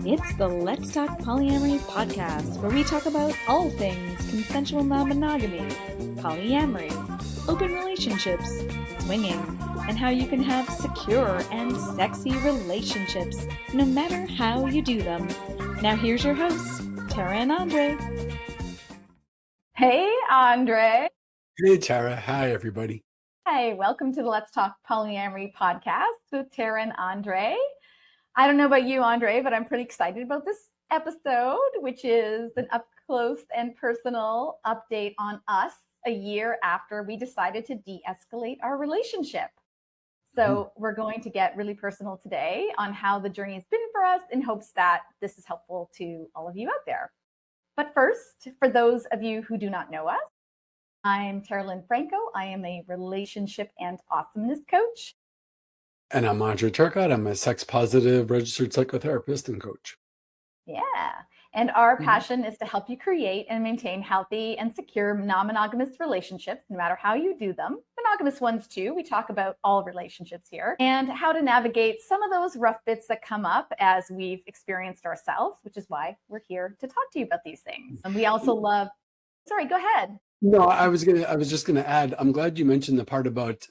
It's the Let's Talk Polyamory podcast, where we talk about all things consensual non-monogamy, polyamory, open relationships, swinging, and how you can have secure and sexy relationships, no matter how you do them. Now here's your hosts, Tara and Andre. Hey, Andre. Hey, Tara. Hi, everybody. Hey, welcome to the Let's Talk Polyamory podcast with Tara and Andre. I don't know about you, Andre, but I'm pretty excited about this episode, which is an up-close and personal update on us a year after we decided to de-escalate our relationship. So we're going to get really personal today on how the journey has been for us in hopes that this is helpful to all of you out there. But first, for those of you who do not know us, I'm Tara Lynn Franco. I am a relationship and awesomeness coach. And I'm Andre Turcotte. I'm a sex-positive registered psychotherapist and coach. Yeah. And our passion is to help you create and maintain healthy and secure non-monogamous relationships, no matter how you do them. Monogamous ones too. We talk about all relationships here and how to navigate some of those rough bits that come up as we've experienced ourselves, which is why we're here to talk to you about these things. And we also love, sorry, go ahead. No, I was just gonna add, I'm glad you mentioned the part about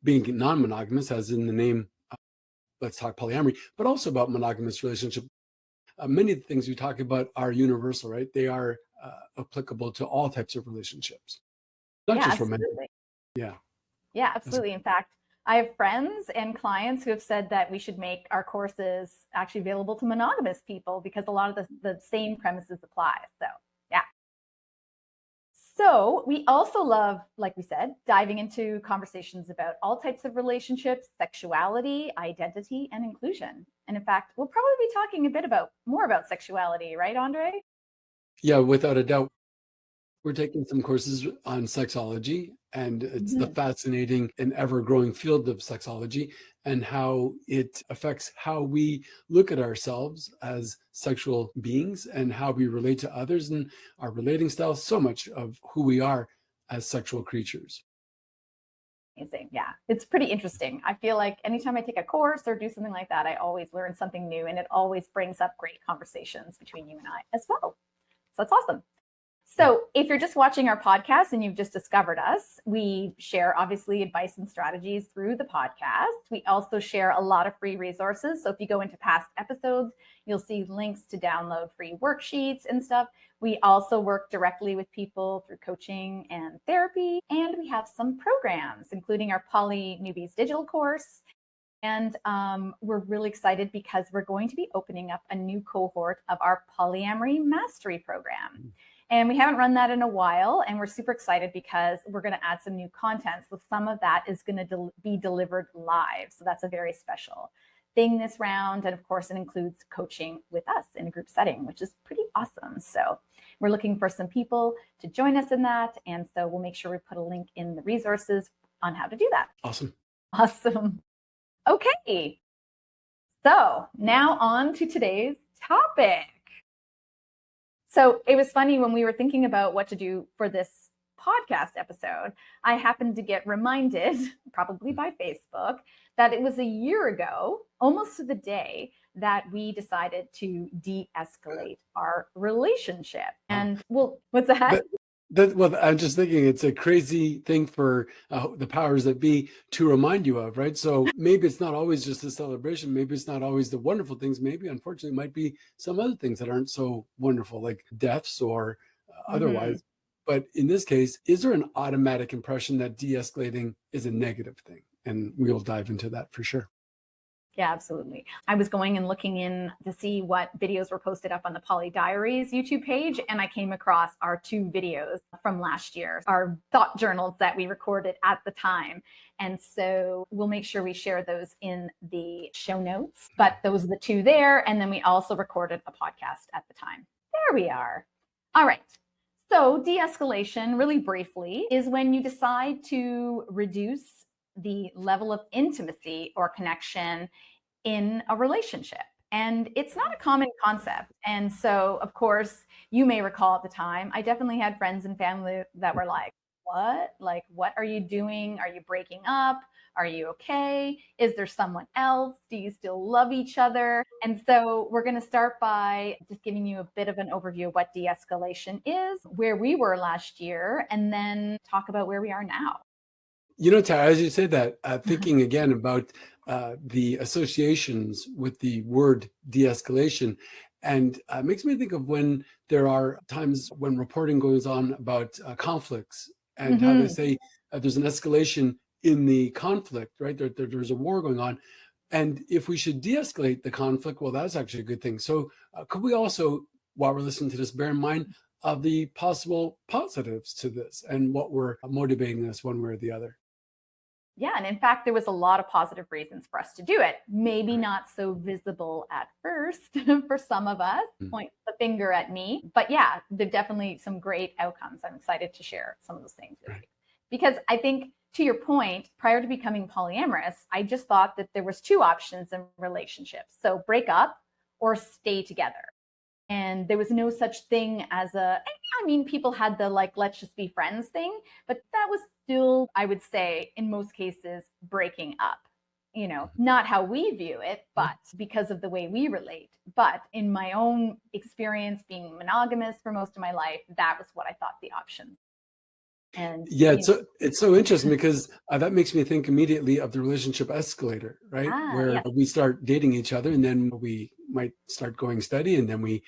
being non-monogamous, as in the name, Let's Talk Polyamory, but also about monogamous relationship. Many of the things we talk about are universal, right? They are applicable to all types of relationships, not just romantic. Yeah, absolutely. In fact, I have friends and clients who have said that we should make our courses actually available to monogamous people because a lot of the same premises apply. So, yeah. So we also love, like we said, diving into conversations about all types of relationships, sexuality, identity, and inclusion. And in fact, we'll probably be talking a bit more about sexuality, right, Andre? Yeah, without a doubt. We're taking some courses on sexology, and it's the fascinating and ever-growing field of sexology and how it affects how we look at ourselves as sexual beings and how we relate to others and our relating styles, so much of who we are as sexual creatures. Amazing. Yeah, it's pretty interesting. I feel like anytime I take a course or do something like that, I always learn something new, and it always brings up great conversations between you and I as well. So that's awesome. So if you're just watching our podcast and you've just discovered us, we share obviously advice and strategies through the podcast. We also share a lot of free resources. So if you go into past episodes, you'll see links to download free worksheets and stuff. We also work directly with people through coaching and therapy. And we have some programs, including our Poly Newbies digital course. And we're really excited because we're going to be opening up a new cohort of our Polyamory Mastery program. And we haven't run that in a while, and we're super excited because we're going to add some new content. So some of that is going to be delivered live. So that's a very special thing this round. And of course, it includes coaching with us in a group setting, which is pretty awesome. So we're looking for some people to join us in that. And so we'll make sure we put a link in the resources on how to do that. Awesome. Okay. So now on to today's topic. So it was funny when we were thinking about what to do for this podcast episode, I happened to get reminded, probably by Facebook, that it was a year ago, almost to the day, that we decided to de-escalate our relationship. And well, what's that? Well, I'm just thinking it's a crazy thing for the powers that be to remind you of, right? So maybe it's not always just a celebration. Maybe it's not always the wonderful things. Maybe, unfortunately, it might be some other things that aren't so wonderful, like deaths or otherwise. But in this case, is there an automatic impression that de-escalating is a negative thing? And we'll dive into that for sure. Yeah, absolutely. I was going and looking in to see what videos were posted up on the Poly Diaries YouTube page, and I came across our 2 videos from last year, our thought journals that we recorded at the time. And so we'll make sure we share those in the show notes. But those are the 2 there. And then we also recorded a podcast at the time. There we are. All right. So de-escalation, really briefly, is when you decide to reduce the level of intimacy or connection in a relationship. And it's not a common concept. And so, of course, you may recall at the time, I definitely had friends and family that were like, what? Like, what are you doing? Are you breaking up? Are you okay? Is there someone else? Do you still love each other? And so we're going to start by just giving you a bit of an overview of what de-escalation is, where we were last year, and then talk about where we are now. Tara, as you say that, thinking again about the associations with the word de-escalation, and makes me think of when there are times when reporting goes on about conflicts and how they Mm-hmm. say there's an escalation in the conflict, right? There's a war going on. And if we should de-escalate the conflict, well, that's actually a good thing. So could we also, while we're listening to this, bear in mind of the possible positives to this and what we're motivating us one way or the other? Yeah, and in fact, there was a lot of positive reasons for us to do it. Maybe not so visible at first for some of us, point the finger at me. But yeah, there are definitely some great outcomes. I'm excited to share some of those things with you. Because I think, to your point, prior to becoming polyamorous, I just thought that there was two options in relationships. So break up or stay together. And there was no such thing as people had the like, let's just be friends thing, but that was still, I would say, in most cases, breaking up. Not how we view it, but because of the way we relate. But in my own experience, being monogamous for most of my life, that was what I thought the option. And yeah, it's so interesting because that makes me think immediately of the relationship escalator, right? Where yeah. we start dating each other and then we might start going steady and then we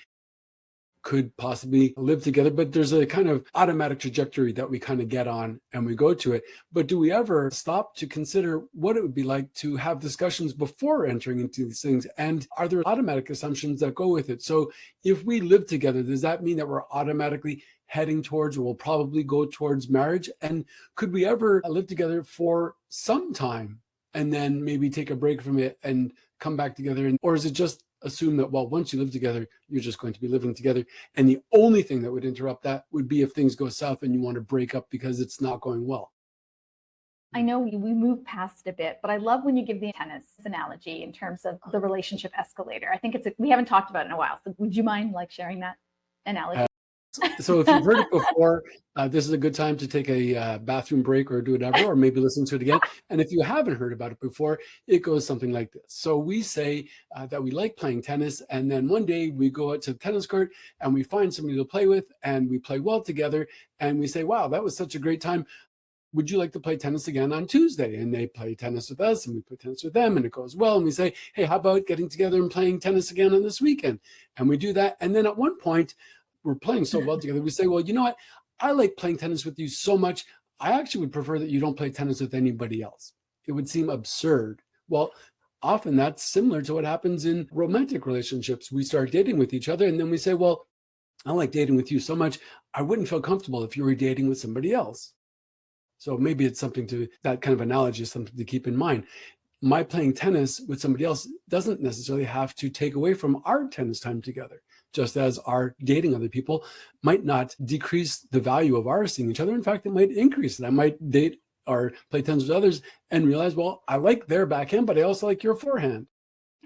could possibly live together, but there's a kind of automatic trajectory that we kind of get on and we go to it. But do we ever stop to consider what it would be like to have discussions before entering into these things? And are there automatic assumptions that go with it? So if we live together, does that mean that we're automatically heading towards, or will probably go towards marriage? And could we ever live together for some time and then maybe take a break from it and come back together? Or is it just assume that, well, once you live together, you're just going to be living together, and the only thing that would interrupt that would be if things go south and you want to break up because it's not going well? I know we moved past it a bit, but I love when you give the tennis analogy in terms of the relationship escalator. I think we haven't talked about it in a while. So would you mind sharing that analogy? So if you've heard it before, this is a good time to take a bathroom break or do whatever, or maybe listen to it again. And if you haven't heard about it before, it goes something like this. So we say that we like playing tennis, and then one day we go out to the tennis court and we find somebody to play with, and we play well together, and we say, wow, that was such a great time. Would you like to play tennis again on Tuesday? And they play tennis with us and we play tennis with them and it goes well. And we say, hey, how about getting together and playing tennis again on this weekend? And we do that. And then at one point, we're playing so well together, we say, well, you know what? I like playing tennis with you so much. I actually would prefer that you don't play tennis with anybody else. It would seem absurd. Well, often that's similar to what happens in romantic relationships. We start dating with each other and then we say, well, I like dating with you so much. I wouldn't feel comfortable if you were dating with somebody else. So maybe it's something to, that kind of analogy is something to keep in mind. My playing tennis with somebody else doesn't necessarily have to take away from our tennis time together, just as our dating other people might not decrease the value of our seeing each other. In fact, it might increase it. I might date or play tennis with others and realize, well, I like their backhand, but I also like your forehand.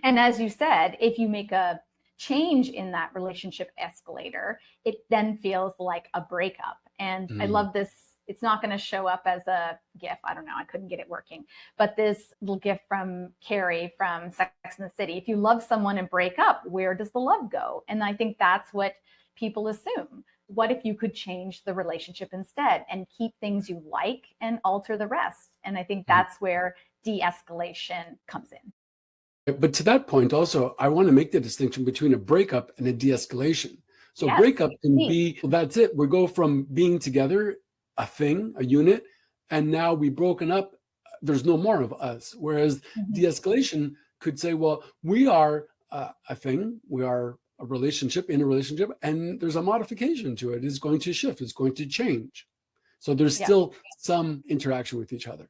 And as you said, if you make a change in that relationship escalator, it then feels like a breakup. And I love this. It's not going to show up as a GIF. I don't know. I couldn't get it working. But this little GIF from Carrie from Sex and the City. If you love someone and break up, where does the love go? And I think that's what people assume. What if you could change the relationship instead and keep things you like and alter the rest? And I think that's where de-escalation comes in. But to that point also, I want to make the distinction between a breakup and a de-escalation. So Yes, breakup can be, well, that's it. We go from being together, a thing, a unit, and now we've broken up. There's no more of us. Whereas de-escalation could say, well, we are a thing, we are a relationship, in a relationship, and there's a modification to it. It's going to shift, it's going to change. So there's still some interaction with each other.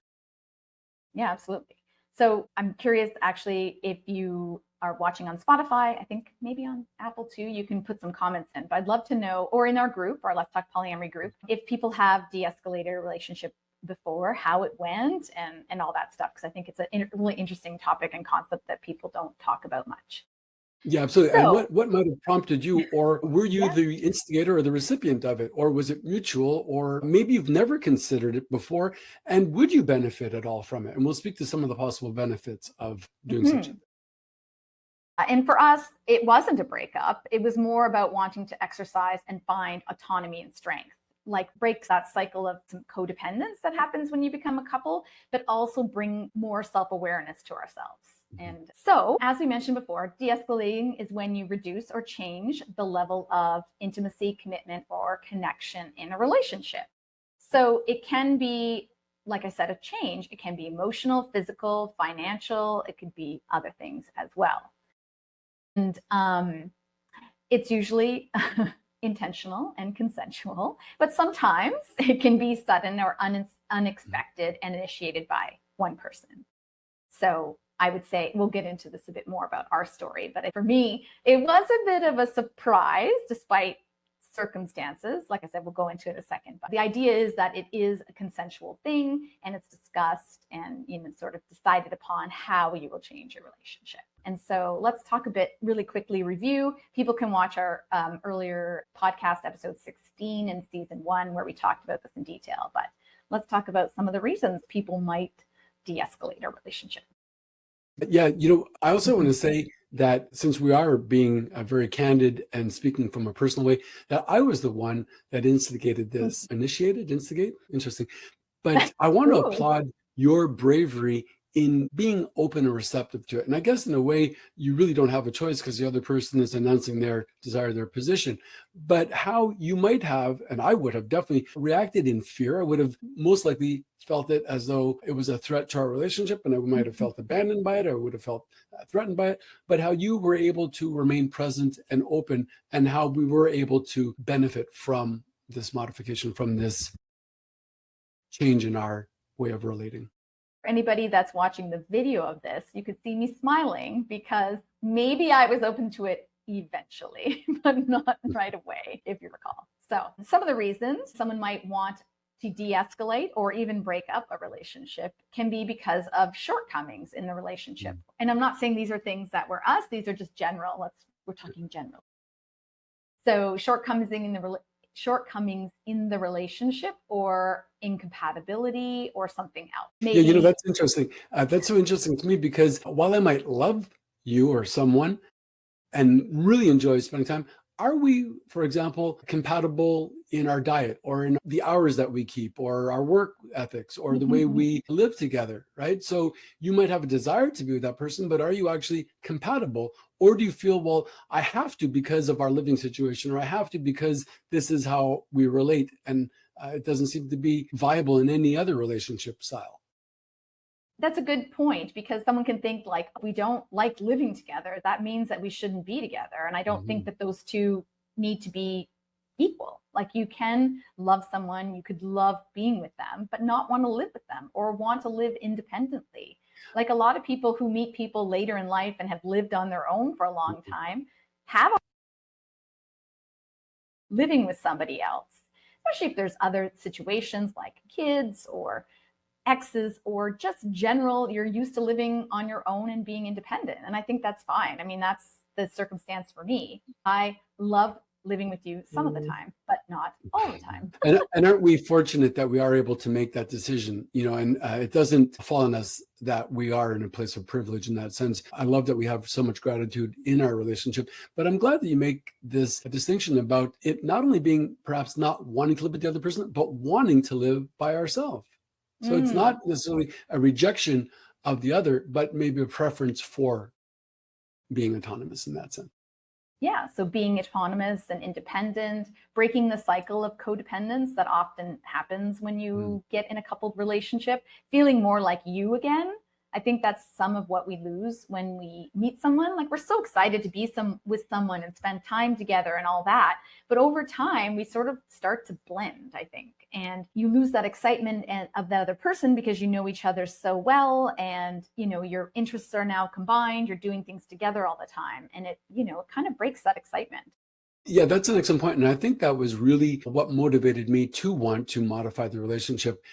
Yeah, absolutely. So I'm curious, actually, if you are watching on Spotify, I think maybe on Apple too, you can put some comments in. But I'd love to know, or in our group, our Let's Talk Polyamory group, if people have de-escalated a relationship before, how it went, and all that stuff. Because I think it's a really interesting topic and concept that people don't talk about much. Yeah, absolutely. And So, what might have prompted you, or were you yeah. the instigator or the recipient of it, or was it mutual, or maybe you've never considered it before, and would you benefit at all from it? And we'll speak to some of the possible benefits of doing such a Mhm. thing. And for us, it wasn't a breakup. It was more about wanting to exercise and find autonomy and strength. Like breaks that cycle of some codependence that happens when you become a couple, but also bring more self awareness to ourselves. Mhm. And so, as we mentioned before, de escalating is when you reduce or change the level of intimacy, commitment, or connection in a relationship. So, it can be, like I said, a change. It can be emotional, physical, financial, it could be other things as well. And it's usually intentional and consensual, but sometimes it can be sudden or unexpected and initiated by one person. So I would say we'll get into this a bit more about our story, but for me, it was a bit of a surprise despite circumstances. Like I said, we'll go into it in a second. But the idea is that it is a consensual thing and it's discussed and sort of decided upon how you will change your relationship. And so let's talk a bit really quickly review. People can watch our earlier podcast, episode 16 in season 1, where we talked about this in detail. But let's talk about some of the reasons people might de-escalate a relationship. Yeah, I also want to say that since we are being very candid and speaking from a personal way, that I was the one that instigated this. Initiated, instigate? Interesting. But I want to Ooh. applaud your bravery in being open and receptive to it. And I guess in a way, you really don't have a choice because the other person is announcing their desire, their position. But how you might have, and I would have definitely reacted in fear. I would have most likely felt it as though it was a threat to our relationship, and I might have felt abandoned by it, or I would have felt threatened by it. But how you were able to remain present and open, and how we were able to benefit from this modification, from this change in our way of relating. For anybody that's watching the video of this, you could see me smiling because maybe I was open to it eventually, but not right away, if you recall. So, some of the reasons someone might want to de escalate or even break up a relationship can be because of shortcomings in the relationship. And I'm not saying these are things that were us, these are just general. We're talking general. So, shortcomings in the relationship or incompatibility or something else. Yeah, Maybe. that's interesting. That's so interesting to me because while I might love you or someone and really enjoy spending time, are we, for example, compatible in our diet or in the hours that we keep or our work ethics or the way we live together, right? So you might have a desire to be with that person, but are you actually compatible? Or do you feel, well, I have to because of our living situation, or I have to because this is how we relate, and it doesn't seem to be viable in any other relationship style? That's a good point because someone can think like we don't like living together. That means that we shouldn't be together. And I don't think Mhm. that those two need to be equal. Like you can love someone, you could love being with them, but not want to live with them or want to live independently. Like a lot of people who meet people later in life and have lived on their own for a long time have living with somebody else, especially if there's other situations like kids or exes or just general, you're used to living on your own and being independent. And I think that's fine. I mean, that's the circumstance for me. I love living with you some of the time, but not all the time. And aren't we fortunate that we are able to make that decision, and it doesn't fall on us that we are in a place of privilege in that sense. I love that we have so much gratitude in our relationship, but I'm glad that you make this distinction about it not only being perhaps not wanting to live with the other person, but wanting to live by ourselves. So it's Mm. not necessarily a rejection of the other, but maybe a preference for being autonomous in that sense. Yeah, so being autonomous and independent, breaking the cycle of codependence that often happens when Mm. you get in a coupled relationship, feeling more like you again. I think that's some of what we lose when we meet someone. Like we're so excited to be with someone and spend time together and all that, but over time we sort of start to blend, I think. And you lose that excitement of the other person because you know each other so well and your interests are now combined, you're doing things together all the time and it kind of breaks that excitement. Yeah, that's an excellent point. And I think that was really what motivated me to want to modify the relationship.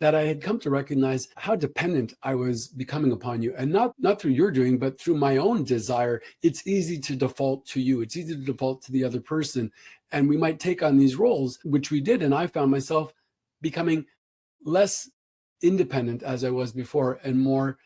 that I had come to recognize how dependent I was becoming upon you, and not through your doing, but through my own desire. It's easy to default to you. It's easy to default to the other person. And we might take on these roles, which we did. And I found myself becoming less independent as I was before and more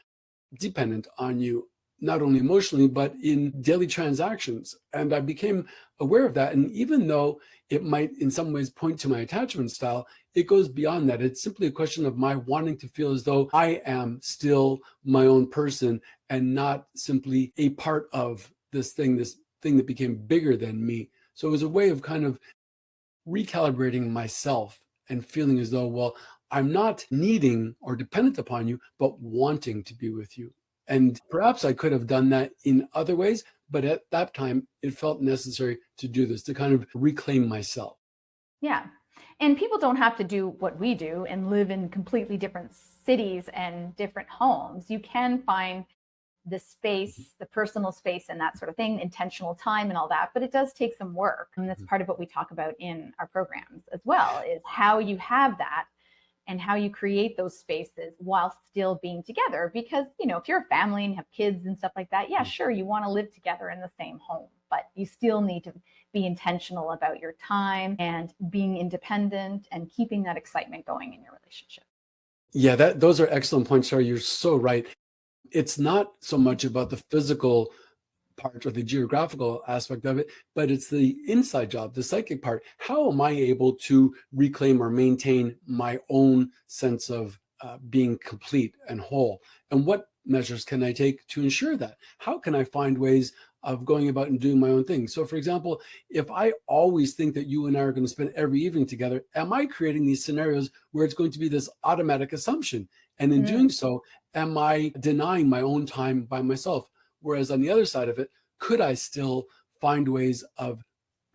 dependent on you, not only emotionally, but in daily transactions. And I became aware of that. And even though it might in some ways point to my attachment style, it goes beyond that. It's simply a question of my wanting to feel as though I am still my own person and not simply a part of this thing that became bigger than me. So it was a way of kind of recalibrating myself and feeling as though, well, I'm not needing or dependent upon you, but wanting to be with you. And perhaps I could have done that in other ways, but at that time, it felt necessary to do this, to kind of reclaim myself. Yeah. And people don't have to do what we do and live in completely different cities and different homes. You can find the space, the personal space and that sort of thing, intentional time and all that, but it does take some work. And that's part of what we talk about in our programs as well, is how you have that and how you create those spaces while still being together. Because, if you're a family and have kids and stuff like that, yeah, sure, you want to live together in the same home, but you still need to be intentional about your time and being independent and keeping that excitement going in your relationship. Yeah, those are excellent points, Sarah. You're so right. It's not so much about the physical part or the geographical aspect of it, but it's the inside job, the psychic part. How am I able to reclaim or maintain my own sense of being complete and whole? And what measures can I take to ensure that? How can I find ways of going about and doing my own thing? So, for example, if I always think that you and I are going to spend every evening together, am I creating these scenarios where it's going to be this automatic assumption? And in doing so, am I denying my own time by myself? Whereas on the other side of it, could I still find ways of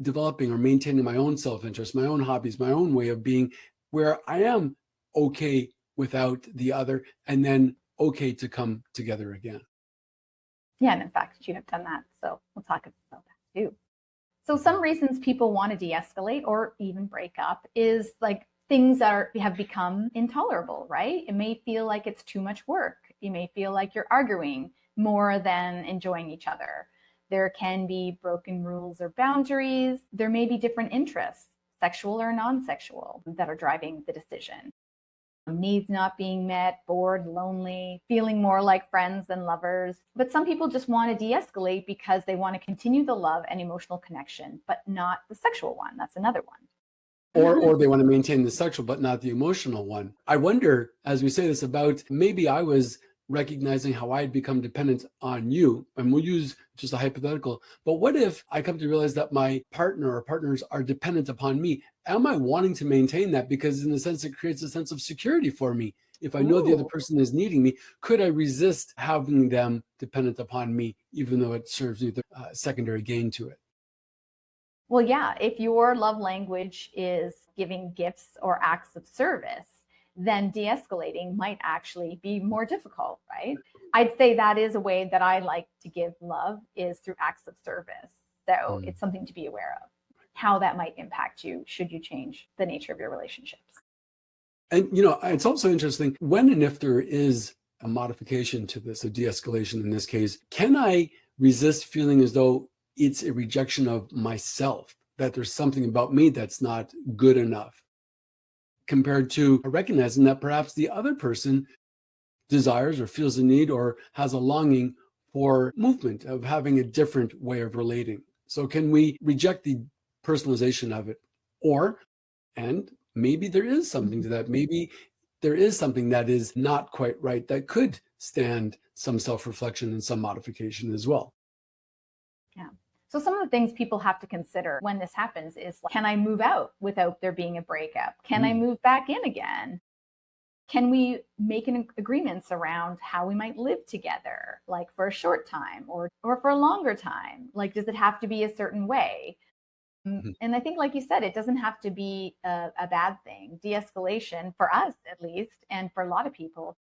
developing or maintaining my own self-interest, my own hobbies, my own way of being, where I am okay without the other, and then okay to come together again? Yeah, and in fact, you have done that. So we'll talk about that too. So some reasons people want to de-escalate or even break up is like things that have become intolerable, right? It may feel like it's too much work. You may feel like you're arguing more than enjoying each other. There can be broken rules or boundaries. There may be different interests, sexual or non-sexual, that are driving the decision. Needs not being met, bored, lonely, feeling more like friends than lovers. But some people just want to de-escalate because they want to continue the love and emotional connection, but not the sexual one. That's another one. Or they want to maintain the sexual, but not the emotional one. I wonder, as we say this, about maybe I was recognizing how I had become dependent on you, and we'll use just a hypothetical, but what if I come to realize that my partner or partners are dependent upon me? Am I wanting to maintain that? Because in a sense, it creates a sense of security for me. If I know the other person is needing me, could I resist having them dependent upon me, even though it serves me the secondary gain to it? Well, yeah, if your love language is giving gifts or acts of service, then de-escalating might actually be more difficult, right? I'd say that is a way that I like to give love, is through acts of service. So it's something to be aware of, how that might impact you should you change the nature of your relationships. And, it's also interesting when and if there is a modification to this, a de-escalation in this case, can I resist feeling as though it's a rejection of myself, that there's something about me that's not good enough, compared to recognizing that perhaps the other person desires or feels a need or has a longing for movement, of having a different way of relating? So can we reject the personalization of it? And maybe there is something to that. Maybe there is something that is not quite right that could stand some self-reflection and some modification as well. Yeah. So some of the things people have to consider when this happens is, can I move out without there being a breakup? Can I move back in again? Can we make agreements around how we might live together, like for a short time or for a longer time? Like, does it have to be a certain way? And I think, like you said, it doesn't have to be a bad thing. De-escalation, for us at least, and for a lot of people,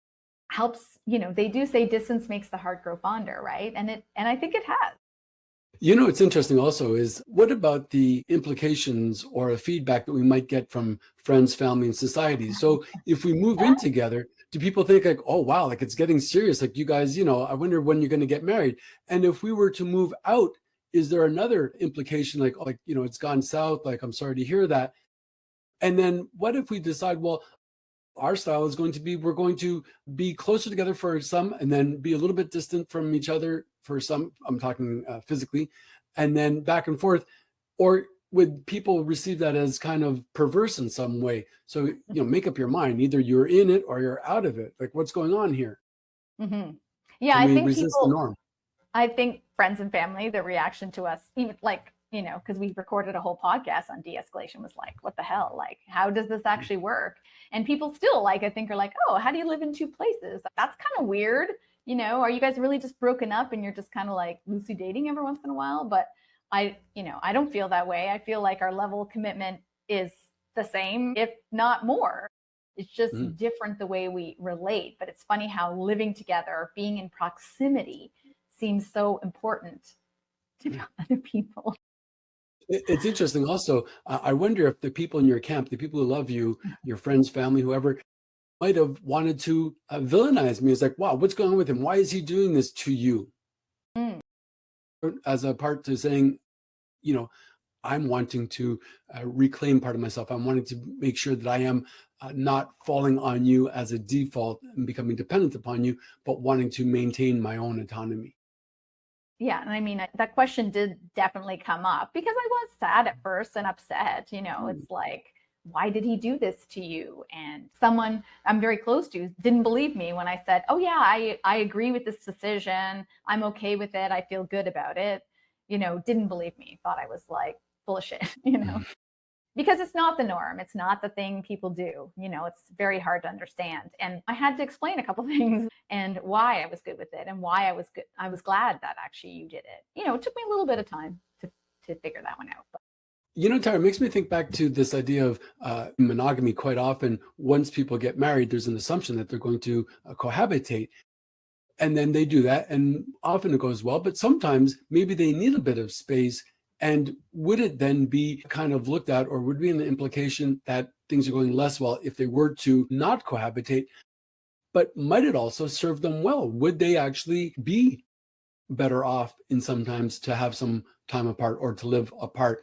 helps. They do say distance makes the heart grow fonder, right? And I think it has. What's interesting also is what about the implications or a feedback that we might get from friends, family, and society? So if we move in together, do people think like, oh, wow, like it's getting serious? Like you guys, I wonder when you're going to get married. And if we were to move out, is there another implication like, it's gone south? Like, I'm sorry to hear that. And then what if we decide, well, our style is going to be we're going to be closer together for some and then be a little bit distant from each other for some. I'm talking physically, and then back and forth. Or would people receive that as kind of perverse in some way? So make up your mind, either you're in it or you're out of it. Like, what's going on here? Mm-hmm. Yeah, Can I we think resist the norm? I think friends and family, the reaction to us, even like, because we recorded a whole podcast on de-escalation, was like, what the hell? Like, how does this actually work? And people still, like, I think are like, oh, how do you live in two places? That's kind of weird. Are you guys really just broken up and you're just kind of like loosely dating every once in a while? But I don't feel that way. I feel like our level of commitment is the same, if not more. It's just different the way we relate. But it's funny how living together, being in proximity, seems so important to other people. It's interesting also. I wonder if the people in your camp, the people who love you, your friends, family, whoever, might have wanted to villainize me. It's like, wow, what's going on with him? Why is he doing this to you? Mm. As a part to saying, you know, I'm wanting to reclaim part of myself. I'm wanting to make sure that I am not falling on you as a default and becoming dependent upon you, but wanting to maintain my own autonomy. Yeah, and I mean, that question did definitely come up because I was sad at first and upset. It's like, why did he do this to you? And someone I'm very close to didn't believe me when I said, oh yeah, I agree with this decision. I'm okay with it. I feel good about it. Didn't believe me, thought I was like full of shit, because it's not the norm. It's not the thing people do. It's very hard to understand. And I had to explain a couple things and why I was good with it and why I was good. I was glad that actually you did it. It took me a little bit of time to figure that one out. But Tara, it makes me think back to this idea of monogamy. Quite often, once people get married, there's an assumption that they're going to cohabitate. And then they do that. And often it goes well, but sometimes maybe they need a bit of space. And would it then be kind of looked at, or would be an implication that things are going less well if they were to not cohabitate? But might it also serve them well? Would they actually be better off in sometimes to have some time apart or to live apart?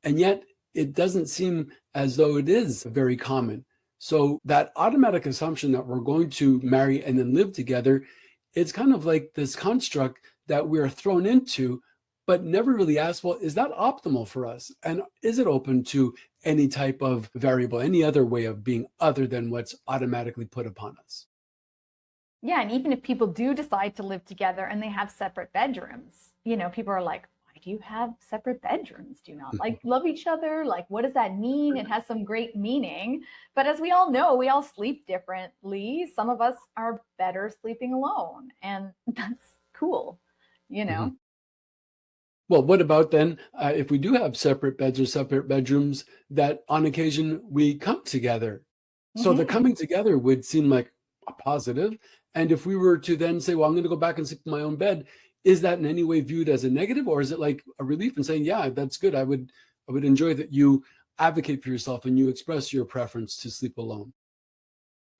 And yet it doesn't seem as though it is very common. So that automatic assumption that we're going to marry and then live together, it's kind of like this construct that we're thrown into, but never really asked, well, is that optimal for us? And is it open to any type of variable, any other way of being other than what's automatically put upon us? yeah, and even if people do decide to live together and they have separate bedrooms, people are like, do you have separate bedrooms? Do you not like love each other? Like, what does that mean? It has some great meaning. But as we all know, we all sleep differently. Some of us are better sleeping alone, and that's cool, Mhm. Well, what about then if we do have separate beds or separate bedrooms, that on occasion we come together? So the Mm-hmm. coming together would seem like a positive. And if we were to then say, well, I'm going to go back and sleep in my own bed, is that in any way viewed as a negative, or is it like a relief and saying, yeah, that's good. I would enjoy that you advocate for yourself and you express your preference to sleep alone.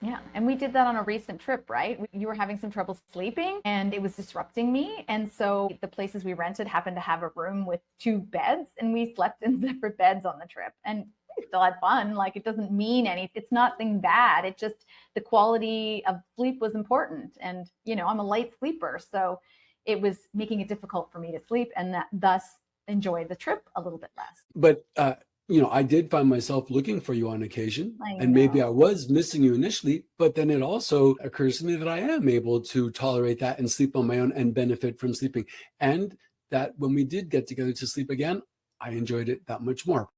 Yeah. And we did that on a recent trip, right? You were having some trouble sleeping and it was disrupting me. And so the places we rented happened to have a room with two beds and we slept in separate beds on the trip. And we still had fun. Like, it doesn't mean anything. It's nothing bad. It just, the quality of sleep was important. And, I'm a light sleeper. So it was making it difficult for me to sleep and that thus enjoy the trip a little bit less. But I did find myself looking for you on occasion, I and maybe know. I was missing you initially, but then it also occurs to me that I am able to tolerate that and sleep on my own and benefit from sleeping. And that when we did get together to sleep again, I enjoyed it that much more.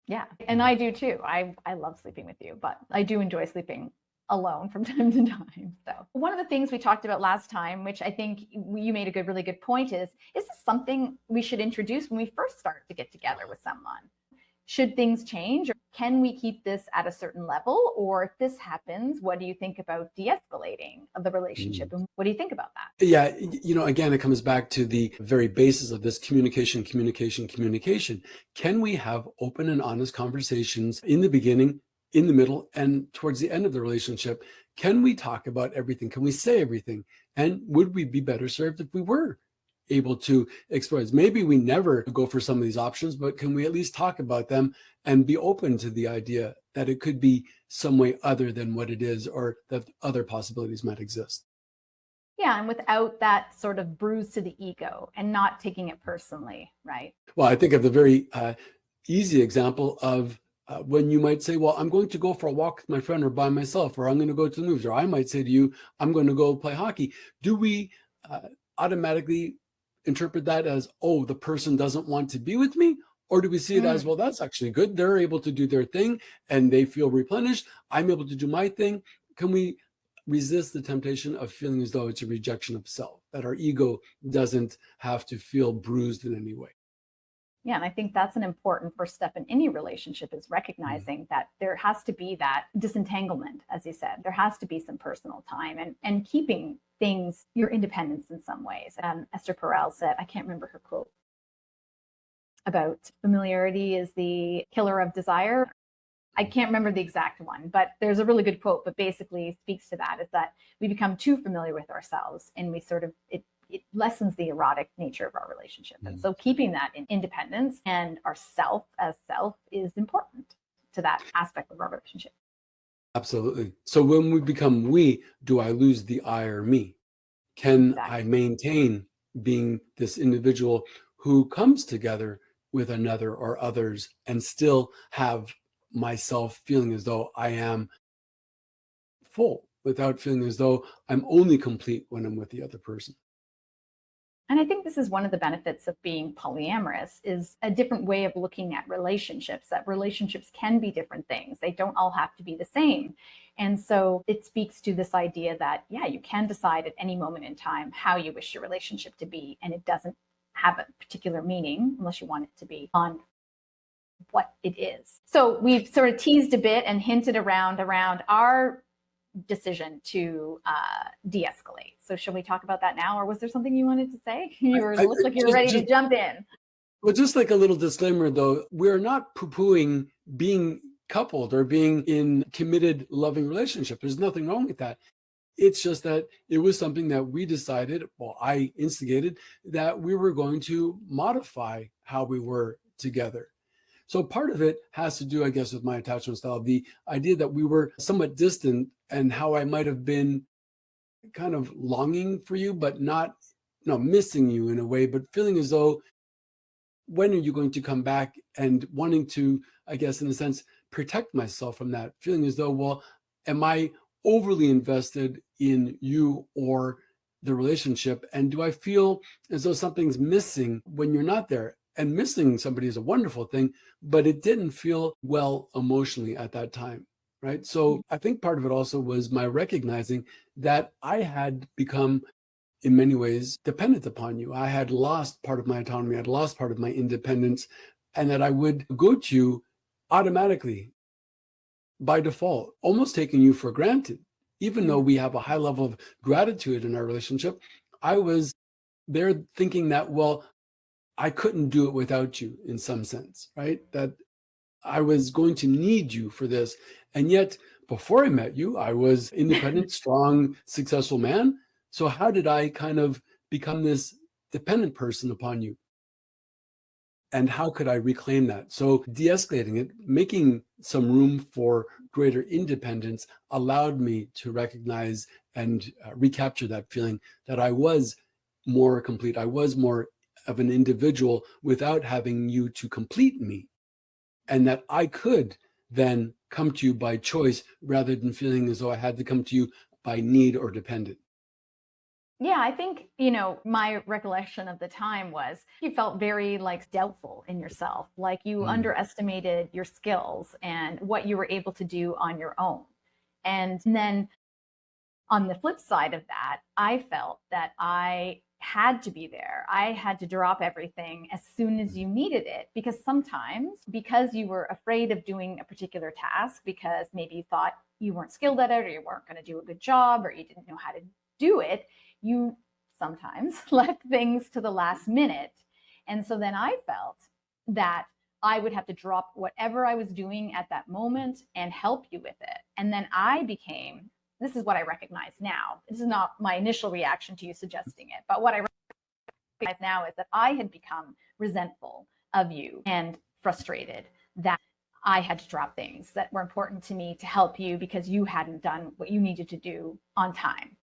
Yeah. And I do too. I love sleeping with you, but I do enjoy sleeping alone from time to time. So one of the things we talked about last time, which I think you made a really good point is this something we should introduce when we first start to get together with someone? should things change? Or can we keep this at a certain level? Or if this happens, what do you think about de-escalating of the relationship? And what do you think about that? Yeah, again, it comes back to the very basis of this communication. Can we have open and honest conversations in the beginning, in the middle, and towards the end of the relationship? Can we talk about everything? Can we say everything? And would we be better served if we were able to explore this? Maybe we never go for some of these options, but can we at least talk about them and be open to the idea that it could be some way other than what it is, or that other possibilities might exist? Yeah, and without that sort of bruise to the ego and not taking it personally, right? Well, I think of the very easy example of when you might say, well, I'm going to go for a walk with my friend or by myself, or I'm going to go to the movies, or I might say to you, I'm going to go play hockey. Do we automatically interpret that as, oh, the person doesn't want to be with me? Or do we see it as, well, that's actually good. They're able to do their thing and they feel replenished. I'm able to do my thing. Can we resist the temptation of feeling as though it's a rejection of self, that our ego doesn't have to feel bruised in any way? Yeah, and I think that's an important first step in any relationship, is recognizing that there has to be that disentanglement, as you said. There has to be some personal time and keeping things, your independence in some ways. Esther Perel said, I can't remember her quote, about familiarity is the killer of desire. I can't remember the exact one, but there's a really good quote, but basically speaks to that, is that we become too familiar with ourselves and we sort of, it lessens the erotic nature of our relationship. And so keeping that in independence and our self as self is important to that aspect of our relationship. Absolutely. So when we become we, do I lose the I or me? Can I maintain being this individual who comes together with another or others and still have myself feeling as though I am full, without feeling as though I'm only complete when I'm with the other person? And I think this is one of the benefits of being polyamorous, is a different way of looking at relationships, that relationships can be different things. They don't all have to be the same. And so it speaks to this idea that, yeah, you can decide at any moment in time how you wish your relationship to be. And it doesn't have a particular meaning unless you want it to be on what it is. So we've sort of teased a bit and hinted around our decision to de-escalate. So shall we talk about that now, or was there something you wanted to say? Looked like you were ready to jump in. Well, just like a little disclaimer, though, we're not poo-pooing being coupled or being in committed, loving relationship. There's nothing wrong with that. It's just that it was something that we decided, well, I instigated, that we were going to modify how we were together. So part of it has to do, I guess, with my attachment style, the idea that we were somewhat distant, and how I might have been kind of longing for you, but not, missing you in a way, but feeling as though, when are you going to come back, and wanting to, I guess, in a sense, protect myself from that, feeling as though, well, am I overly invested in you or the relationship? And do I feel as though something's missing when you're not there? And missing somebody is a wonderful thing, but it didn't feel well emotionally at that time, right? So I think part of it also was my recognizing that I had become, in many ways, dependent upon you. I had lost part of my autonomy, I had lost part of my independence, and that I would go to you automatically, by default, almost taking you for granted. Even though we have a high level of gratitude in our relationship, I was there thinking that, well, I couldn't do it without you in some sense, right? That I was going to need you for this. And yet, before I met you, I was independent, strong, successful man. So how did I kind of become this dependent person upon you? And how could I reclaim that? So de-escalating it, making some room for greater independence, allowed me to recognize and recapture that feeling that I was more complete. I was more of an individual without having you to complete me, and that I could then come to you by choice rather than feeling as though I had to come to you by need or dependent. Yeah, I think, my recollection of the time was you felt very doubtful in yourself, like you underestimated your skills and what you were able to do on your own. And then on the flip side of that, I felt that I had to be there. I had to drop everything as soon as you needed it, because sometimes, because you were afraid of doing a particular task, because maybe you thought you weren't skilled at it, or you weren't going to do a good job, or you didn't know how to do it, you sometimes left things to the last minute. And so then I felt that I would have to drop whatever I was doing at that moment and help you with it. And then I became, this is what I recognize now. This is not my initial reaction to you suggesting it, but what I recognize now is that I had become resentful of you and frustrated that I had to drop things that were important to me to help you because you hadn't done what you needed to do on time.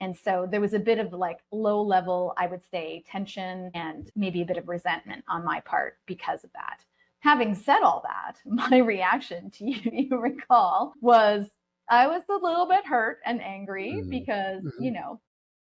And so there was a bit of like low level, I would say, tension and maybe a bit of resentment on my part because of that. Having said all that, my reaction to you, you recall, was I was a little bit hurt and angry because, you know,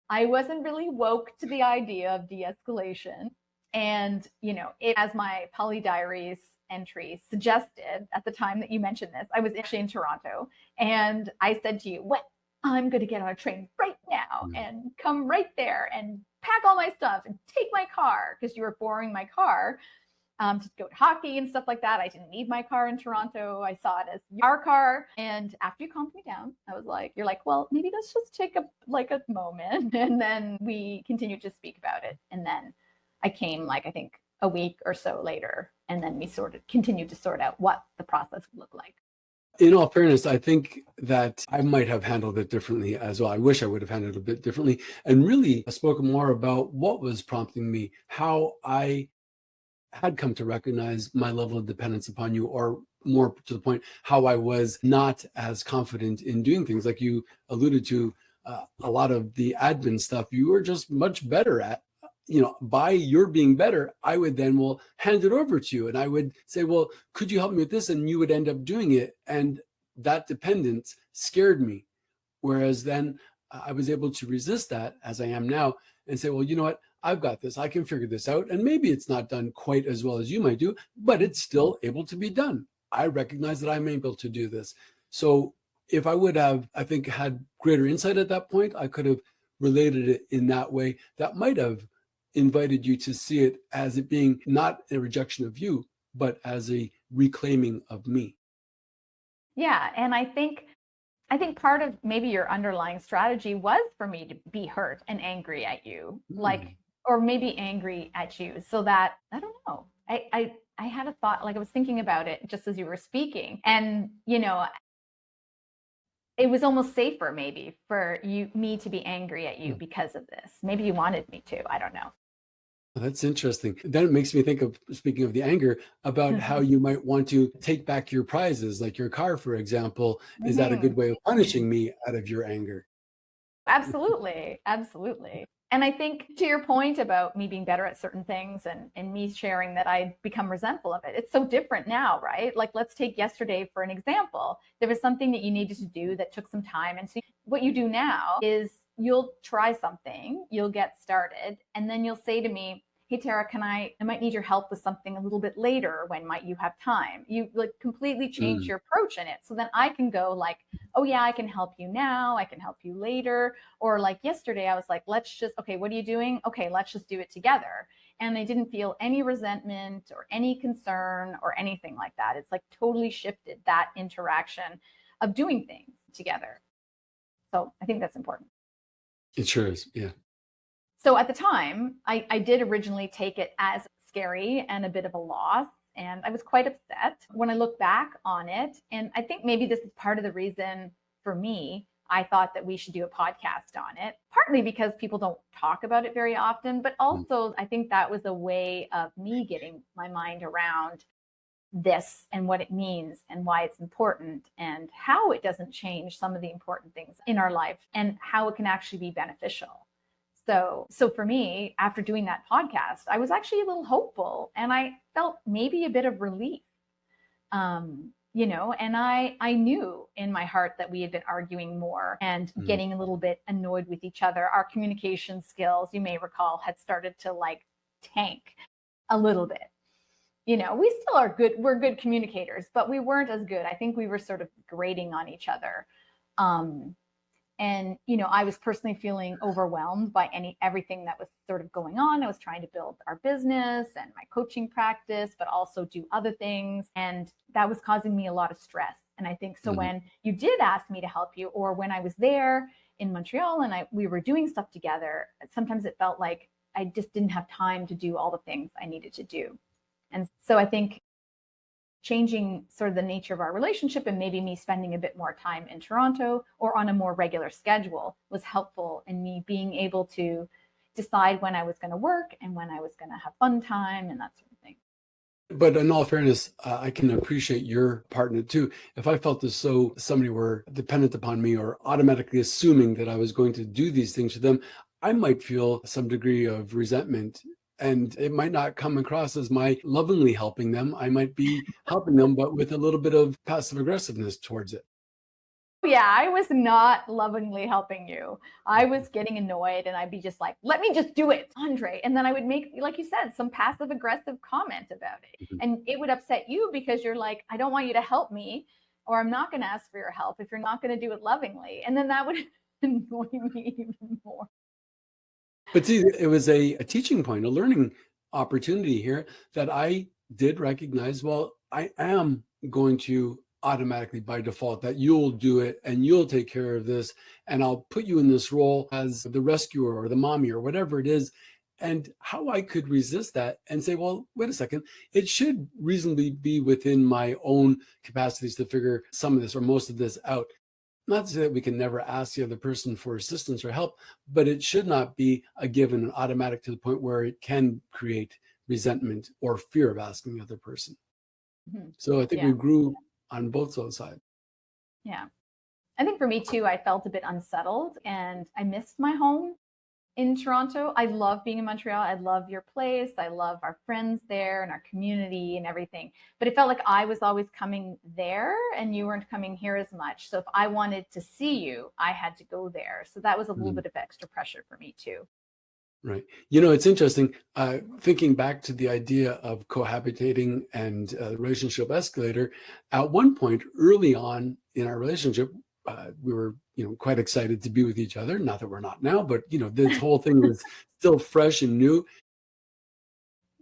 I wasn't really woke to the idea of de-escalation. And, you know, as my Poly Diaries entry suggested at the time that you mentioned this, I was actually in Toronto, and I said to you, what? I'm going to get on a train right now and come right there and pack all my stuff and take my car, because you were borrowing my car to go to hockey and stuff like that. I didn't need my car in Toronto. I saw it as our car. And after you calmed me down, I was like, you're like, well, maybe let's just take a moment. And then we continued to speak about it. And then I came I think a week or so later, and then we continued to sort out what the process would look like. In all fairness, I think that I might have handled it differently as well. I wish I would have handled it a bit differently and really spoken more about what was prompting me, how I had come to recognize my level of dependence upon you, or more to the point, how I was not as confident in doing things. Like you alluded to, a lot of the admin stuff you were just much better at. You know, by your being better, I would then hand it over to you, and I would say, well, could you help me with this? And you would end up doing it. And that dependence scared me. Whereas then I was able to resist that, as I am now, and say, well, you know what? I've got this. I can figure this out. And maybe it's not done quite as well as you might do, but it's still able to be done. I recognize that I'm able to do this. So if I would have, I think, had greater insight at that point, I could have related it in that way. That might have invited you to see it as it being not a rejection of you, but as a reclaiming of me. Yeah. And I think part of maybe your underlying strategy was for me to be hurt and angry at you, or maybe angry at you, so that, I don't know, I had a thought, I was thinking about it just as you were speaking, and, you know, it was almost safer maybe for me to be angry at you because of this. Maybe you wanted me to, I don't know. That's interesting. Then it makes me think of, speaking of the anger, about how you might want to take back your prizes, like your car, for example. Is that a good way of punishing me out of your anger? Absolutely. Absolutely. And I think to your point about me being better at certain things and me sharing that I'd become resentful of it, it's so different now, right? Let's take yesterday for an example. There was something that you needed to do that took some time. And so what you do now is you'll try something, you'll get started, and then you'll say to me, hey, Tara, I might need your help with something a little bit later. When might you have time? You completely change your approach in it. So then I can go oh yeah, I can help you now. I can help you later. Or yesterday, I was like, okay, what are you doing? Okay, let's just do it together. And I didn't feel any resentment or any concern or anything like that. It's totally shifted that interaction of doing things together. So I think that's important. It sure is. Yeah. So at the time, I did originally take it as scary and a bit of a loss, and I was quite upset when I look back on it. And I think maybe this is part of the reason for me, I thought that we should do a podcast on it, partly because people don't talk about it very often, but also I think that was a way of me getting my mind around this and what it means and why it's important and how it doesn't change some of the important things in our life and how it can actually be beneficial. So for me, after doing that podcast, I was actually a little hopeful, and I felt maybe a bit of relief. You know, and I knew in my heart that we had been arguing more and getting a little bit annoyed with each other. Our communication skills, you may recall, had started to tank a little bit. You know, we still are good. We're good communicators, but we weren't as good. I think we were sort of grating on each other. And, I was personally feeling overwhelmed by everything that was sort of going on. I was trying to build our business and my coaching practice, but also do other things. And that was causing me a lot of stress. And I think so when you did ask me to help you, or when I was there in Montreal and we were doing stuff together, sometimes it felt like I just didn't have time to do all the things I needed to do. And so I think changing sort of the nature of our relationship and maybe me spending a bit more time in Toronto or on a more regular schedule was helpful in me being able to decide when I was going to work and when I was going to have fun time and that sort of thing. But in all fairness, I can appreciate your partner too. If I felt as though somebody were dependent upon me or automatically assuming that I was going to do these things for them, I might feel some degree of resentment. And it might not come across as my lovingly helping them. I might be helping them, but with a little bit of passive aggressiveness towards it. Yeah, I was not lovingly helping you. I was getting annoyed and I'd be just like, let me just do it, Andre. And then I would make, like you said, some passive aggressive comment about it. And it would upset you because you're like, I don't want you to help me, or I'm not going to ask for your help if you're not going to do it lovingly. And then that would annoy me even more. But see, it was a teaching point, a learning opportunity here that I did recognize, well, I am going to automatically by default that you'll do it and you'll take care of this. And I'll put you in this role as the rescuer or the mommy or whatever it is. And how I could resist that and say, well, wait a second, it should reasonably be within my own capacities to figure some of this or most of this out. Not to say that we can never ask the other person for assistance or help, but it should not be a given and automatic to the point where it can create resentment or fear of asking the other person. So I think we grew on both those sides. Yeah. I think for me too, I felt a bit unsettled and I missed my home in Toronto. I love being in Montreal. I love your place. I love our friends there and our community and everything. But it felt like I was always coming there and you weren't coming here as much. So if I wanted to see you, I had to go there. So that was a little bit of extra pressure for me too. Right. It's interesting, thinking back to the idea of cohabitating and the relationship escalator. At one point early on in our relationship, we were, quite excited to be with each other. Not that we're not now, but, this whole thing was still fresh and new.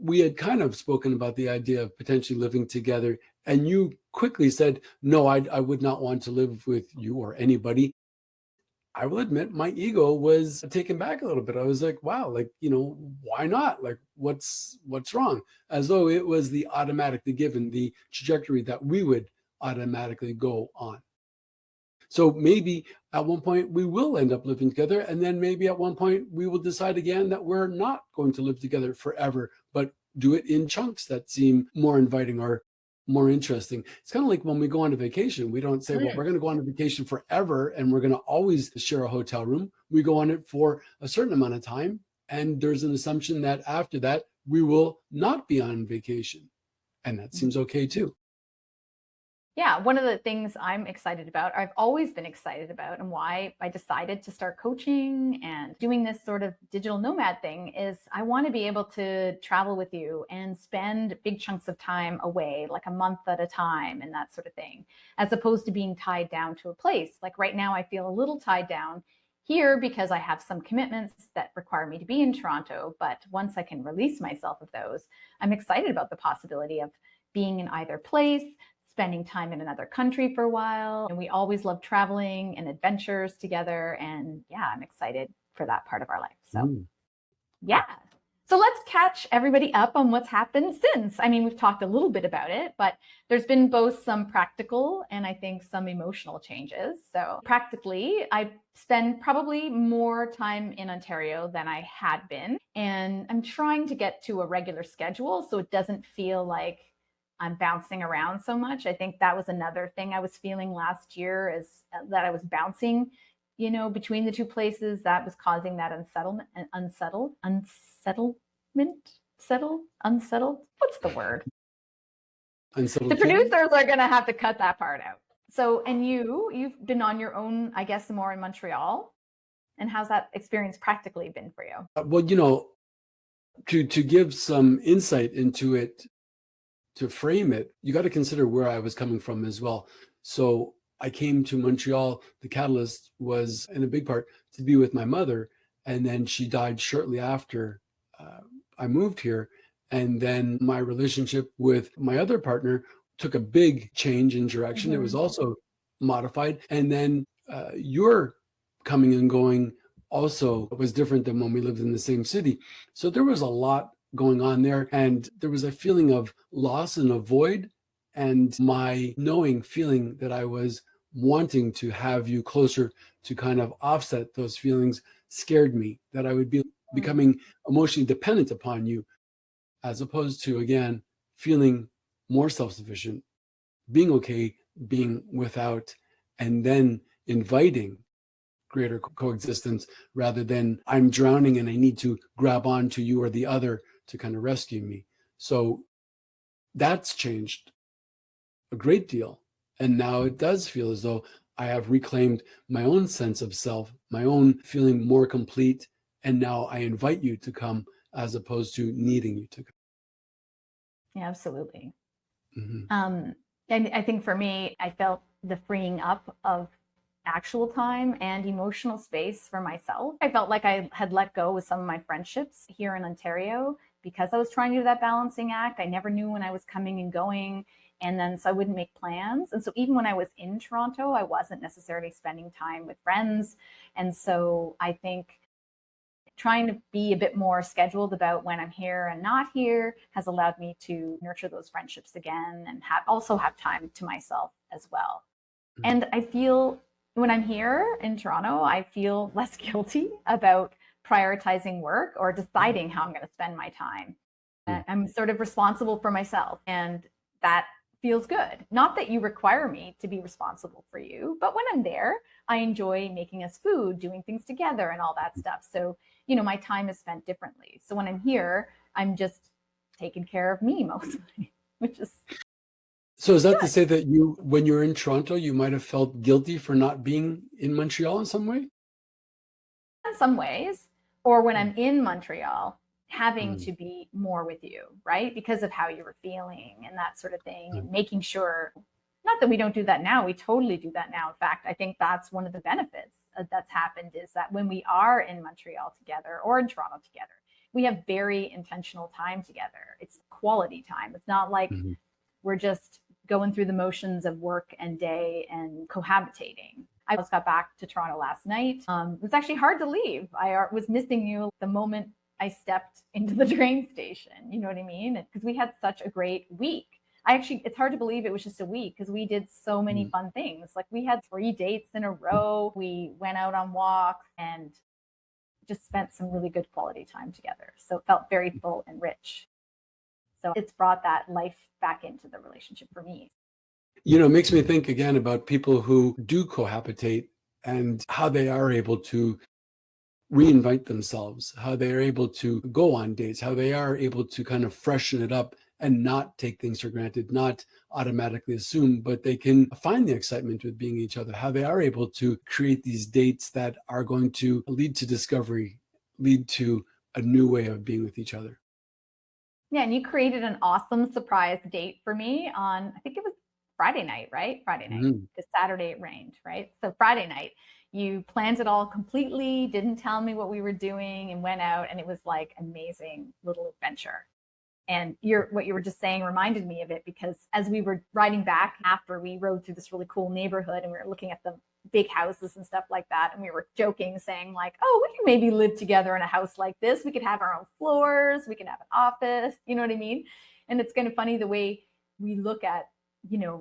We had kind of spoken about the idea of potentially living together. And you quickly said, no, I would not want to live with you or anybody. I will admit my ego was taken back a little bit. I was like, wow, why not? Like, what's wrong? As though it was the automatic, the given, the trajectory that we would automatically go on. So maybe at one point we will end up living together. And then maybe at one point we will decide again that we're not going to live together forever, but do it in chunks that seem more inviting or more interesting. It's kind of like when we go on a vacation, we don't say, well, we're going to go on a vacation forever and we're going to always share a hotel room. We go on it for a certain amount of time. And there's an assumption that after that, we will not be on vacation. And that seems okay too. Yeah, one of the things I'm excited about, I've always been excited about, and why I decided to start coaching and doing this sort of digital nomad thing is I want to be able to travel with you and spend big chunks of time away, like a month at a time and that sort of thing, as opposed to being tied down to a place. Like right now, I feel a little tied down here because I have some commitments that require me to be in Toronto. But once I can release myself of those, I'm excited about the possibility of being in either place, spending time in another country for a while. And we always love traveling and adventures together. And yeah, I'm excited for that part of our life. So yeah. So let's catch everybody up on what's happened since. I mean, we've talked a little bit about it, but there's been both some practical and I think some emotional changes. So practically, I spend probably more time in Ontario than I had been. And I'm trying to get to a regular schedule so it doesn't feel like I'm bouncing around so much. I think that was another thing I was feeling last year, is that I was bouncing, between the two places. That was causing that unsettled. What's the word? Unsettled. The producers are going to have to cut that part out. So, and you've been on your own, I guess, more in Montreal. And how's that experience practically been for you? Well, to give some insight into it, to frame it, you got to consider where I was coming from as well. So I came to Montreal, the catalyst was in a big part to be with my mother. And then she died shortly after I moved here. And then my relationship with my other partner took a big change in direction. It was also modified. And then your coming and going also was different than when we lived in the same city. So there was a lot going on there. And there was a feeling of loss and a void. And my knowing feeling that I was wanting to have you closer to kind of offset those feelings scared me, that I would be becoming emotionally dependent upon you, as opposed to, again, feeling more self-sufficient, being okay, being without, and then inviting greater coexistence rather than I'm drowning and I need to grab onto you or the other to kind of rescue me. So that's changed a great deal. And now it does feel as though I have reclaimed my own sense of self, my own feeling more complete. And now I invite you to come as opposed to needing you to come. Yeah, absolutely. Mm-hmm. And I think for me, I felt the freeing up of actual time and emotional space for myself. I felt like I had let go with some of my friendships here in Ontario because I was trying to do that balancing act. I never knew when I was coming and going. And then so I wouldn't make plans. And so even when I was in Toronto, I wasn't necessarily spending time with friends. And so I think trying to be a bit more scheduled about when I'm here and not here has allowed me to nurture those friendships again and also have time to myself as well. Mm-hmm. And I feel when I'm here in Toronto, I feel less guilty about prioritizing work or deciding how I'm going to spend my time. I'm sort of responsible for myself, and that feels good. Not that you require me to be responsible for you, but when I'm there, I enjoy making us food, doing things together and all that stuff. So, my time is spent differently. So when I'm here, I'm just taking care of me mostly, which is So is that to say that when you're in Toronto, you might have felt guilty for not being in Montreal in some way? In some ways, or when I'm in Montreal, having to be more with you, right? Because of how you were feeling and that sort of thing, and making sure, not that we don't do that now, we totally do that now. In fact, I think that's one of the benefits that's happened is that when we are in Montreal together or in Toronto together, we have very intentional time together. It's quality time. It's not like we're just going through the motions of work and day and cohabitating. I just got back to Toronto last night. It was actually hard to leave. I was missing you the moment I stepped into the train station. You know what I mean? Because we had such a great week. It's hard to believe it was just a week because we did so many fun things. Like we had 3 dates in a row. We went out on walks and just spent some really good quality time together. So it felt very full and rich. So it's brought that life back into the relationship for me. It makes me think again about people who do cohabitate and how they are able to reinvite themselves, how they are able to go on dates, how they are able to kind of freshen it up and not take things for granted, not automatically assume, but they can find the excitement with being each other, how they are able to create these dates that are going to lead to discovery, lead to a new way of being with each other. Yeah, and you created an awesome surprise date for me on, I think it was Friday night, right? Friday night, because Saturday it rained, right? So Friday night, you planned it all completely, didn't tell me what we were doing, and went out, and it was like amazing little adventure. And what you were just saying reminded me of it, because as we were riding back after we rode through this really cool neighborhood and we were looking at the big houses and stuff like that, and we were joking, saying like, oh, we could maybe live together in a house like this. We could have our own floors. We could have an office. You know what I mean? And it's kind of funny the way we look at,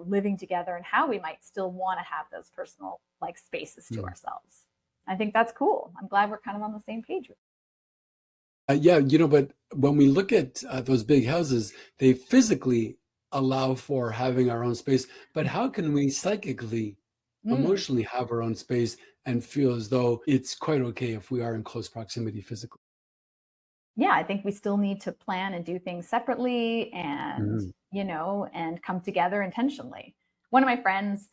living together and how we might still want to have those personal like spaces to ourselves. I think that's cool. I'm glad we're kind of on the same page with it. But when we look at those big houses, they physically allow for having our own space. But how can we psychically, emotionally have our own space and feel as though it's quite okay if we are in close proximity physically? Yeah, I think we still need to plan and do things separately and, and come together intentionally. One of my friends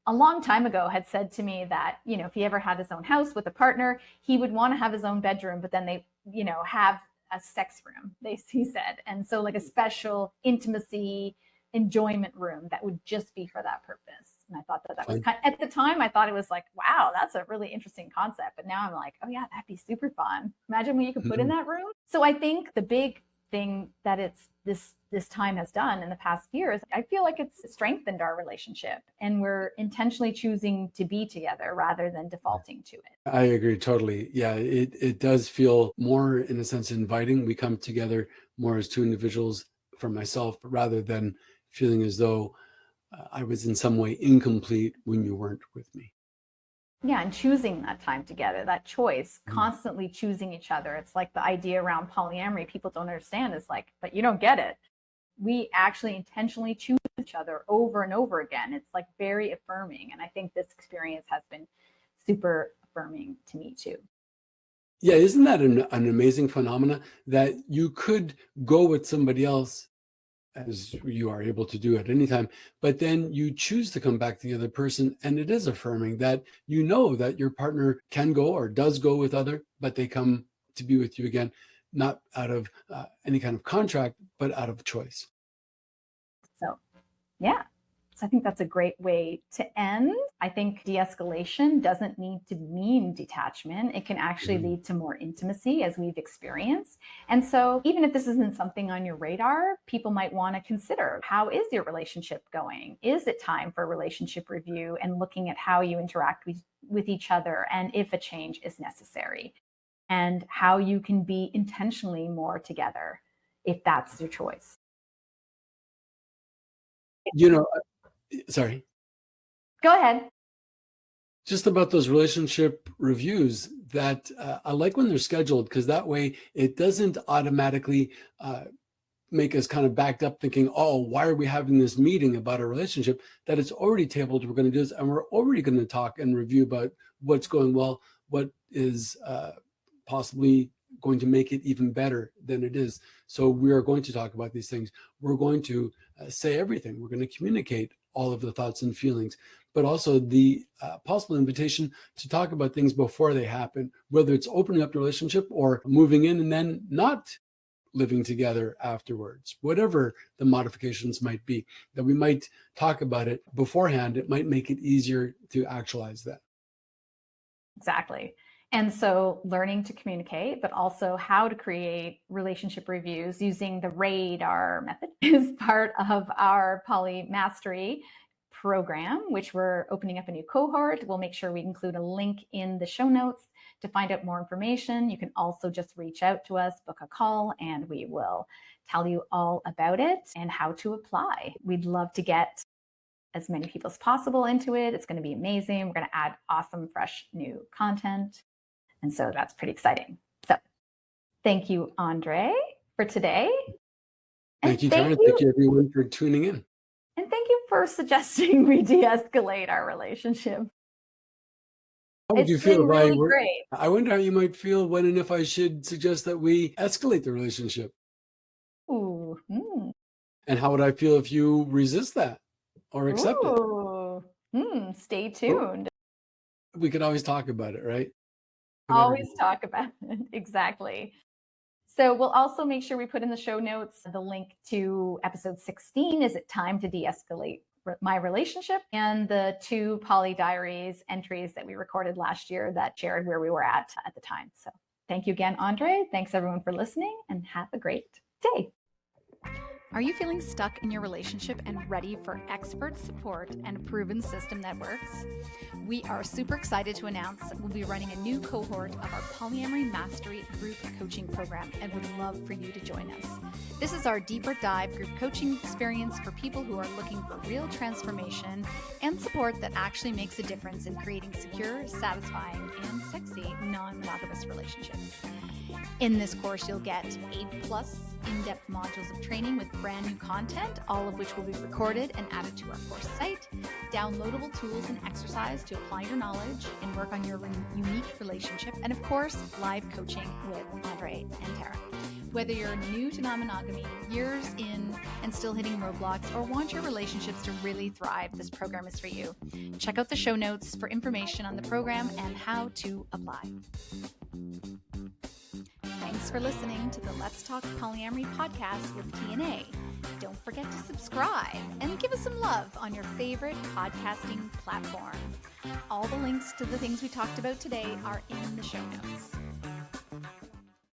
a long time ago had said to me that, if he ever had his own house with a partner, he would want to have his own bedroom, but then they, have a sex room, he said. And so like a special intimacy enjoyment room that would just be for that purpose. And I thought that was Fun. at the time, I thought it was like, wow, that's a really interesting concept. But now I'm like, oh yeah, that'd be super fun. Imagine what you could put in that room. So I think the big thing that it's this time has done in the past years, I feel like it's strengthened our relationship, and we're intentionally choosing to be together rather than defaulting to it. I agree totally. Yeah, it does feel more, in a sense, inviting. We come together more as two individuals, for myself, rather than feeling as though I was in some way incomplete when you weren't with me. Yeah, and choosing that time together, that choice, constantly choosing each other. It's like the idea around polyamory people don't understand is like, but you don't get it. We actually intentionally choose each other over and over again. It's like very affirming. And I think this experience has been super affirming to me too. Yeah, isn't that an amazing phenomena that you could go with somebody else, as you are able to do at any time, but then you choose to come back to the other person, and it is affirming that you know that your partner can go or does go with other, but they come to be with you again, not out of any kind of contract, but out of choice. So, yeah. So I think that's a great way to end. I think de-escalation doesn't need to mean detachment. It can actually lead to more intimacy, as we've experienced. And so even if this isn't something on your radar, people might want to consider, how is your relationship going? Is it time for a relationship review and looking at how you interact with each other, and if a change is necessary, and how you can be intentionally more together if that's your choice. You know, sorry, Go ahead. just about those relationship reviews that I like when they're scheduled, because that way it doesn't automatically make us kind of backed up thinking, oh, why are we having this meeting about a relationship? That it's already tabled, we're going to do this, and we're already going to talk and review about what's going well, what is possibly going to make it even better than it is. So we are going to talk about these things. We're going to say everything. We're going to communicate all of the thoughts and feelings, but also the possible invitation to talk about things before they happen, whether it's opening up the relationship or moving in and then not living together afterwards, whatever the modifications might be, that we might talk about it beforehand. It might make it easier to actualize that. Exactly. And so learning to communicate, but also how to create relationship reviews using the radar method is part of our Poly Mastery program, which we're opening up a new cohort. We'll make sure we include a link in the show notes to find out more information. You can also just reach out to us, book a call, and we will tell you all about it and how to apply. We'd love to get as many people as possible into it. It's going to be amazing. We're going to add awesome, fresh, new content. And so that's pretty exciting. So thank you, Andre, for today. Thank you, Tara. Thank you, everyone, for tuning in. And thank you for suggesting we de-escalate our relationship. How would you feel if really great. I wonder how you might feel when and if I should suggest that we escalate the relationship. Ooh. And how would I feel if you resist that or accept it? Stay tuned. We could always talk about it, right? Always talk about it. Exactly. So we'll also make sure we put in the show notes the link to episode 16, Is It Time to De-escalate My Relationship? And the 2 Poly Diaries entries that we recorded last year that shared where we were at the time. So thank you again, Andre. Thanks everyone for listening, and have a great day. Are you feeling stuck in your relationship and ready for expert support and a proven system that works? We are super excited to announce that we'll be running a new cohort of our Polyamory Mastery group coaching program and would love for you to join us. This is our deeper dive group coaching experience for people who are looking for real transformation and support that actually makes a difference in creating secure, satisfying, and sexy non-monogamous relationships. In this course, you'll get 8+ in-depth modules of training with brand new content, all of which will be recorded and added to our course site, downloadable tools and exercise to apply your knowledge and work on your unique relationship, and of course, live coaching with Andre and Tara. Whether you're new to non-monogamy, years in and still hitting roadblocks, or want your relationships to really thrive, this program is for you. Check out the show notes for information on the program and how to apply. Thanks for listening to the Let's Talk Polyamory podcast with T&A. Don't forget to subscribe and give us some love on your favorite podcasting platform. All the links to the things we talked about today are in the show notes.